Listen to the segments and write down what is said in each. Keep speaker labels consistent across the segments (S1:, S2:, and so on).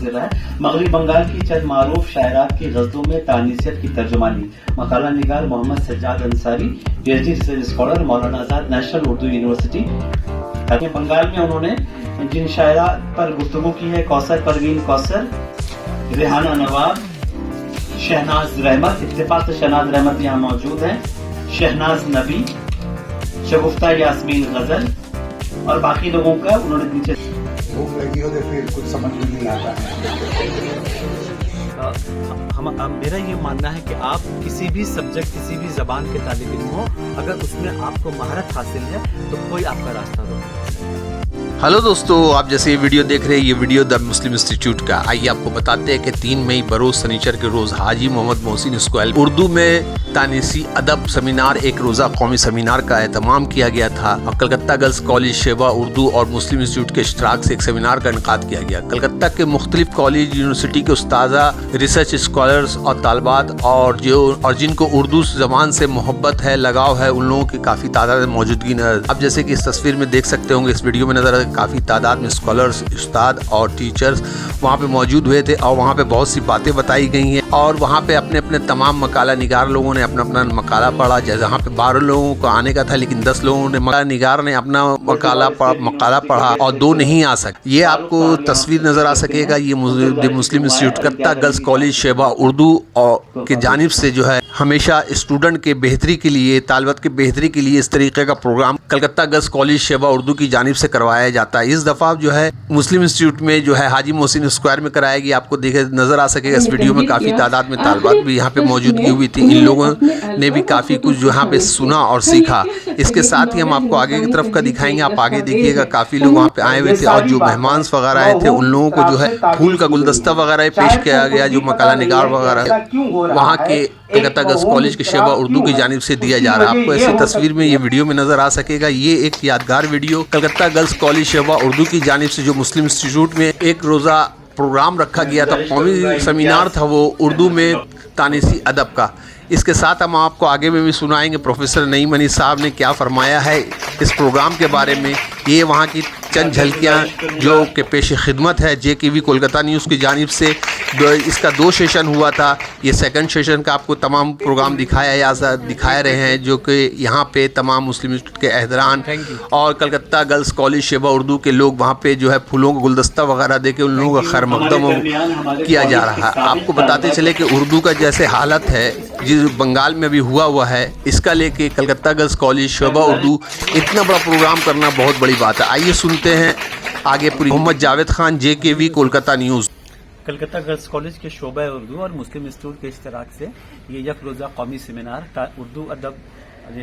S1: हाजिर है। मगरबी बंगाल की चंद मारूफ शायरात की गज़लों में तानीसियत की तर्जुमानी मकाला निगार Mohammad Sajjad Ansari, PhD research scholar, Maulana Azad national Urdu university. Bengal में उन्होंने जिन शायरात पर गुफ्तगू की है, कौसर परवीन कौसर, रेहाना नवाब, शहनाज रहमत, इत्तेफाक से शहनाज रहमत यहाँ मौजूद है, शहनाज नबी, शगुफ्ता यास्मीन गजल और बाकी लोगों का उन्होंने नीचे।
S2: भूख लगी हो तो फिर कुछ समझ में नहीं आता है।
S3: मेरा ये मानना है कि आप किसी भी सब्जेक्ट, किसी भी जबान के तालिब इल्म हो, अगर उसमें आपको महारत हासिल है तो कोई आपका रास्ता रोक।
S4: हेलो दोस्तों, आप जैसे ये वीडियो देख रहे हैं, ये वीडियो द मुस्लिम इंस्टीट्यूट का। आइए आपको बताते हैं कि 3 मई बरोज शनिचर के रोज़ हाजी मोहम्मद मोहसिन स्क्वायर उर्दू में तानीसी अदब सेमिनार, एक रोज़ा कौमी सेमिनार का एहतमाम किया गया था और कलकत्ता गर्ल्स कॉलेज शेवा उर्दू और मुस्लिम इंस्टीट्यूट के इश्तराक से एक सेमिनार का इनकाद किया गया। कलकत्ता के मुख्तलिफ कॉलेज यूनिवर्सिटी के उस्तादा, रिसर्च स्कॉलर्स और तालबात और जिनको उर्दू ज़बान से मोहब्बत है, लगाव है, उन लोगों की काफ़ी तादाद में मौजूदगी अब जैसे कि इस तस्वीर में देख सकते होंगे, इस वीडियो में नज़र काफ़ी तादाद में स्कॉलर्स, उस्ताद और टीचर्स वहाँ पे मौजूद हुए थे और वहाँ पे बहुत सी बातें बताई गई हैं और वहाँ पे अपने अपने तमाम मकाला निगार लोगों ने अपना अपना मकाला पढ़ा। जहाँ पे 12 लोगों को आने का था लेकिन 10 लोगों ने मकाला निगार ने अपना मकाला पढ़ा और 2 नहीं आ सके। ये आपको तस्वीर नज़र आ सकेगा। ये मुस्लिम इंस्टीट्यूट कलकत्ता गर्ल्स कॉलेज शेवा उर्दू के जानिब से जो है हमेशा स्टूडेंट के बेहतरी के लिए, तालबत के बेहतरी के लिए इस तरीके का प्रोग्राम कलकत्ता गर्ल्स कॉलेज शेवा उर्दू की जानिब से करवाया जाता है। इस दफ़ा जो है मुस्लिम इंस्टीट्यूट में जो है हाजी मोहसिन स्क्वायर में कराया गया। आपको देखे नज़र आ सकेगा इस वीडियो में काफ़ी तादाद में तालबात भी यहाँ पे मौजूदगी हुई थी। इन लोगों ने भी काफ़ी कुछ जो यहाँ पे सुना और सीखा। इसके साथ ही हम आपको आगे की तरफ का दिखाएंगे। आप आगे देखिएगा, काफ़ी लोग वहाँ पे आए हुए थे और जो मेहमान वगैरह आए थे उन लोगों को जो है फूल का गुलदस्ता वगैरह पेश किया गया, जो मकाला निगार वगैरह वहाँ के कलकत्ता गर्ल्स कॉलेज के शेवा उर्दू की जानिब से दिया जा रहा है। आपको ऐसी तस्वीर में ये वीडियो में नजर आ सकेगा। ये एक यादगार वीडियो कलकत्ता गर्ल्स कॉलेज शेवा उर्दू की जानिब से जो मुस्लिम इंस्टीट्यूट में एक रोज़ा प्रोग्राम रखा गया था, कौमी सेमिनार था वो उर्दू में तानीसी अदब का। इसके साथ हम आपको आगे में भी सुनाएंगे प्रोफेसर नईम अनीस साहब ने क्या फरमाया है इस प्रोग्राम के बारे में। ये वहाँ की चंद झलकियाँ जो कि पेश खिदमत है JKV कोलकाता न्यूज़ की जानिब से। इसका 2 सेशन हुआ था। ये सेकंड सेशन का आपको तमाम प्रोग्राम दिखाया रहे हैं, जो कि यहाँ पे तमाम मुस्लिम इंस्टीट्यूट के अहदरान और कलकत्ता गर्ल्स कॉलेज शेवा उर्दू के लोग वहाँ पे जो है फूलों का गुलदस्ता वगैरह दे के उन लोगों का खैर मकदम किया जा रहा है। आपको बताते चले कि उर्दू का जैसे हालत है जिस बंगाल में भी हुआ है, इसका लेके कलकत्ता गर्ल्स कॉलेज शेवा उर्दू इतना बड़ा प्रोग्राम करना बहुत बड़ी बात है। आइए सुनते हैं आगे पूरी। Mohammad Javed Khan, JKV Kolkata news.
S3: Calcutta girls college के शोबा उर्दू और मुस्लिम इंस्टीट्यूट के इश्तराक से ये एक रोज़ा कौमी सेमिनार उर्दू अदब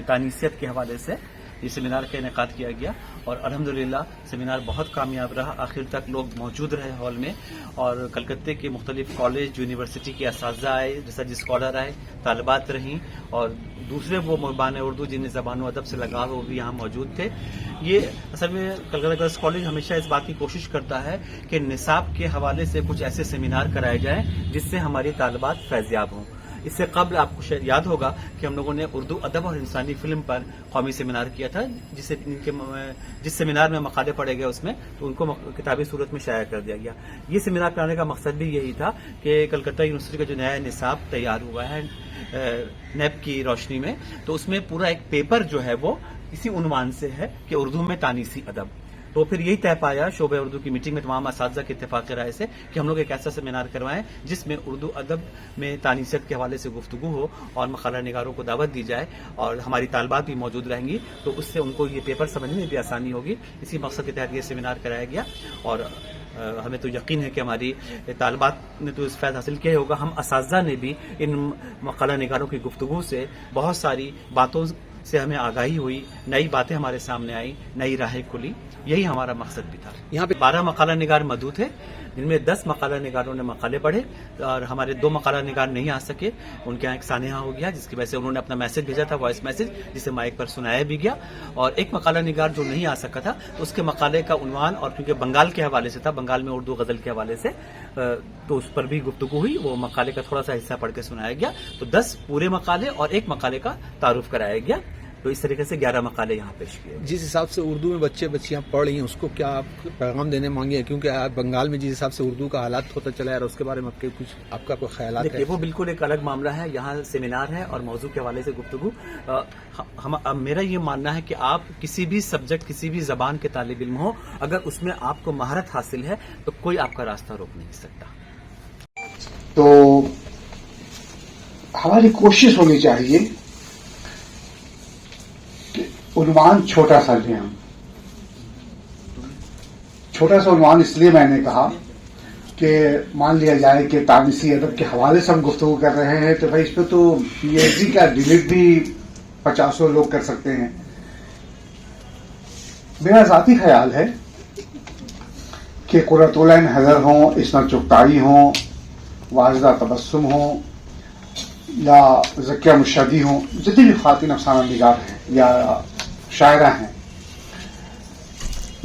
S3: तानीसियत के हवाले से ये सेमिनार का इनेकाद किया गया और अल्हम्दुलिल्लाह सेमिनार बहुत कामयाब रहा। आखिर तक लोग मौजूद रहे हॉल में और कलकत्ते के मुख्तलिफ कॉलेज यूनिवर्सिटी के असातिज़ा आए, रिसर्च स्कॉलर आए, तालबात रहीं और दूसरे वो मुहबान उर्दू जिन्हें ज़बान अदब से लगाव वो भी यहाँ मौजूद थे। ये असल में कलकत्ता गर्ल्स कॉलेज हमेशा इस बात की कोशिश करता है कि निसाब के हवाले से कुछ ऐसे सेमिनार कराए जाएँ जिससे हमारी तालबात फैज़याब हों। इससे कबल आपको शायद याद होगा कि हम लोगों ने उर्दू अदब और इंसानी फिल्म पर कौमी सेमिनार किया था, जिस सेमिनार में मकाले पढ़े गए उसमें तो उनको किताबी सूरत में शाया कर दिया गया। ये सेमिनार कराने का मकसद भी यही था कि कलकत्ता यूनिवर्सिटी का जो नया निसाब तैयार हुआ है नेब की रोशनी में, तो उसमें पूरा एक पेपर जो है वो इसी उन्वान से है कि उर्दू में तानीसी अदब। तो फिर यही तय पाया शोबे उर्दू की मीटिंग में तमाम असातिज़ा के इत्तेफाक राय से कि हम लोग एक ऐसा सेमिनार करवाएं जिसमें उर्दू अदब में तानीसियत के हवाले से गुफ्तगू हो और मकाला निगारों को दावत दी जाए और हमारी तालबात भी मौजूद रहेंगी, तो उससे उनको ये पेपर समझने में भी आसानी होगी। इसी मकसद के तहत ये सेमिनार कराया गया और हमें तो यकीन है कि हमारी तालबात ने तो इस फैज़ हासिल किया होगा। हम असातिज़ा ने भी इन मकाला निगारों की गुफ्तगू से बहुत सारी बातों से हमें आगाही हुई, नई बातें हमारे सामने आई, नई राहें खुली। यही हमारा मकसद भी था। यहाँ पे 12 मकाला निगार मौजूद थे, जिनमें 10 मकाला निगारों ने मकाले पढ़े और हमारे 2 मकाला निगार नहीं आ सके। उनके यहाँ एक सानेहा हो गया जिसकी वजह से उन्होंने अपना मैसेज भेजा था, वॉइस मैसेज, जिसे माइक पर सुनाया भी गया। और एक मकाला निगार जो नहीं आ सका था तो उसके मकाले का उन्वान, और क्योंकि बंगाल के हवाले से था, बंगाल में उर्दू गजल के हवाले से, तो उस पर भी गुफ्तगू हुई। वो मकाले का थोड़ा सा हिस्सा पढ़ के सुनाया गया। तो 10 पूरे मकाले और एक मकाले का तारुफ कराया गया। तो इस तरीके से 11 मकाले यहाँ पेश किए।
S4: जिस हिसाब से उर्दू में बच्चे बच्चियां पढ़ रही हैं उसको क्या आप पैगाम देने मांगे, क्योंकि आज बंगाल में जिस हिसाब से उर्दू का हालात होता चला है और उसके बारे में आपका कोई ख्याल
S3: देखिए
S4: है?
S3: वो बिल्कुल एक अलग मामला है, यहाँ सेमिनार है और मौजू के हवाले से गुफ्तगू। अब मेरा ये मानना है कि आप किसी भी सब्जेक्ट किसी भी जबान के तालिब इल्म हो, अगर उसमें आपको महारत हासिल है तो कोई आपका रास्ता रोक नहीं सकता।
S2: तो हमारी कोशिश होनी चाहिए कि उन्वान छोटा सा लें हम। छोटा सा उन्वान इसलिए मैंने कहा कि मान लिया जाए कि तानीसी अदब के हवाले से हम गुफ्तगू कर रहे हैं, तो भाई इस पे तो पीएचडी का डिलीट भी 50 लोग कर सकते हैं। मेरा ज़ाती ख्याल है कि कुर्रतुल-ऐन हैदर हो, इस्मत चुगताई हो, वाजिदा तबस्सुम हो या ज़किया मुर्शदी हो, जितनी भी ख़वातीन अफसाना निगार हैं या शायरा हैं,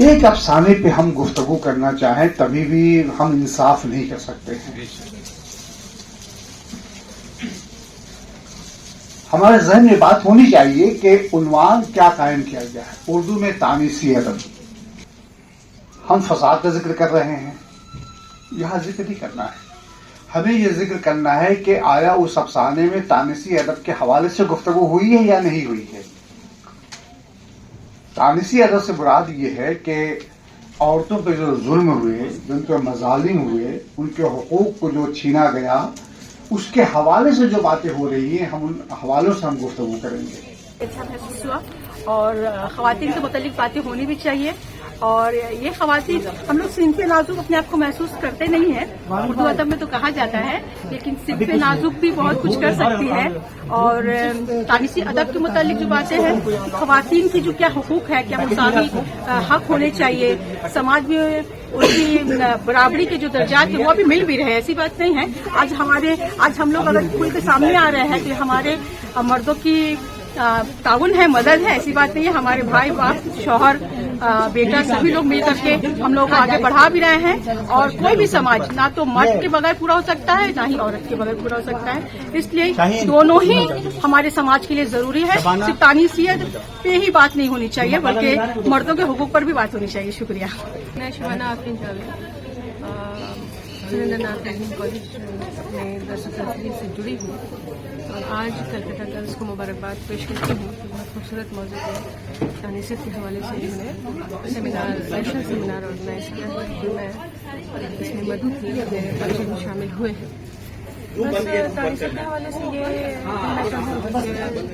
S2: एक अफसाने पे हम गुफ्तगू करना चाहें तभी भी हम इंसाफ नहीं कर सकते हैं। हमारे ज़हन में बात होनी चाहिए कि उन्वान क्या कायम किया गया है। उर्दू में तानीसी अदब, हम फसाद का जिक्र कर रहे हैं, यहां जिक्र नहीं करना है। हमें यह जिक्र करना है कि आया उस अफसाने में तानीसी अदब के हवाले से गुफ्तगू हुई है या नहीं हुई है। तानीसी अदब से मुराद ये है कि औरतों पे जो जुल्म हुए, जिन पे मजालिम हुए, उनके हुकूक को जो छीना गया, उसके हवाले से जो बातें हो रही हैं, हम उन हवालों से हम गुफ्तगू करेंगे।
S5: अच्छा महसूस हुआ और ख़वातीन के मुतालिक बातें होनी भी चाहिए। और ये ख़वातीन हम लोग सिनफ़े नाजुक अपने आप को महसूस करते नहीं है, उर्दू अदब में तो कहा जाता है, लेकिन सिनफ़े नाजुक भी बहुत कुछ कर सकती है। और तानीसी अदब के मुतालिक जो बातें हैं, ख़वातीन की जो क्या हुकूक है, क्या मुसावी हक होने चाहिए, समाज में उनकी बराबरी के जो दर्जात है वो अभी मिल भी रहे हैं, ऐसी बात नहीं है। आज हम लोग अगर खुल के सामने आ रहे हैं तो हमारे मर्दों की ताउन है, मदद है, ऐसी बात नहीं है। हमारे भाई बाप शौहर बेटा सभी लोग मिल करके हम लोग को आगे बढ़ा भी रहे हैं। और कोई भी समाज ना तो मर्द के बगैर पूरा हो सकता है, ना ही औरत के बगैर पूरा हो सकता है। इसलिए दोनों ही हमारे समाज के लिए जरूरी है। सिर्फ तानीसियत पे ही बात नहीं होनी चाहिए, बल्कि मर्दों के हुकूक पर भी बात होनी चाहिए। शुक्रिया।
S6: मैं शबाना आफरीन जावेद कॉलेज में दरस तफसीर से जुड़ी हूँ और आज कलकत्ता गर्ल्स को मुबारकबाद पेश करती हूँ कि बहुत खूबसूरत मौजूद है। तानीसियत के हवाले से इन्होंने सेमिनार, नेशनल सेमिनार ऑर्गेनाइज किया है, तो मैं इसमें मदद थी, मेरे परिचय में शामिल हुए हैं। बस तानीसियत के हवाले से ये कहना चाहूँगा कि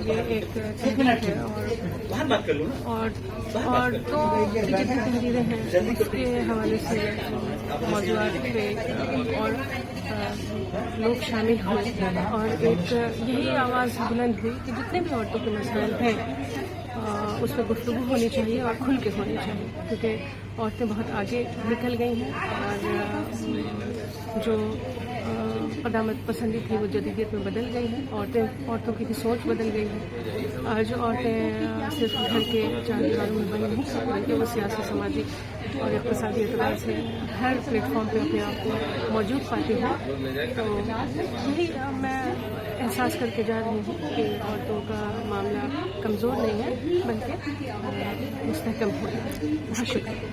S6: ये एक तहरीक है और तो जितनी तहरीरें हैं उसके हवाले से मौजूदात पे और लोग शामिल हुए और एक यही आवाज़ बुलंद हुई कि जितने भी औरतों के मसाइल हैं उस पर गुफ्तगू होनी चाहिए और खुल के होनी चाहिए, क्योंकि औरतें बहुत आगे निकल गई हैं और जो कदामत पसंदी थी वो जदीदियत में बदल गई है। औरतों की भी सोच बदल गई है। आज औरतें सिर्फ घर के चार दीवारों में बनी नहीं बल्कि वो सियासी, सामाजिक और इक़्तिसादी एतबार से हर प्लेटफॉर्म पे अपने आप को मौजूद पाती हैं। तो यही मैं एहसास करके जा रही हूँ कि औरतों का मामला कमज़ोर नहीं है बल्कि मुस्तहकम हो रहा है। बहुत शुक्रिया।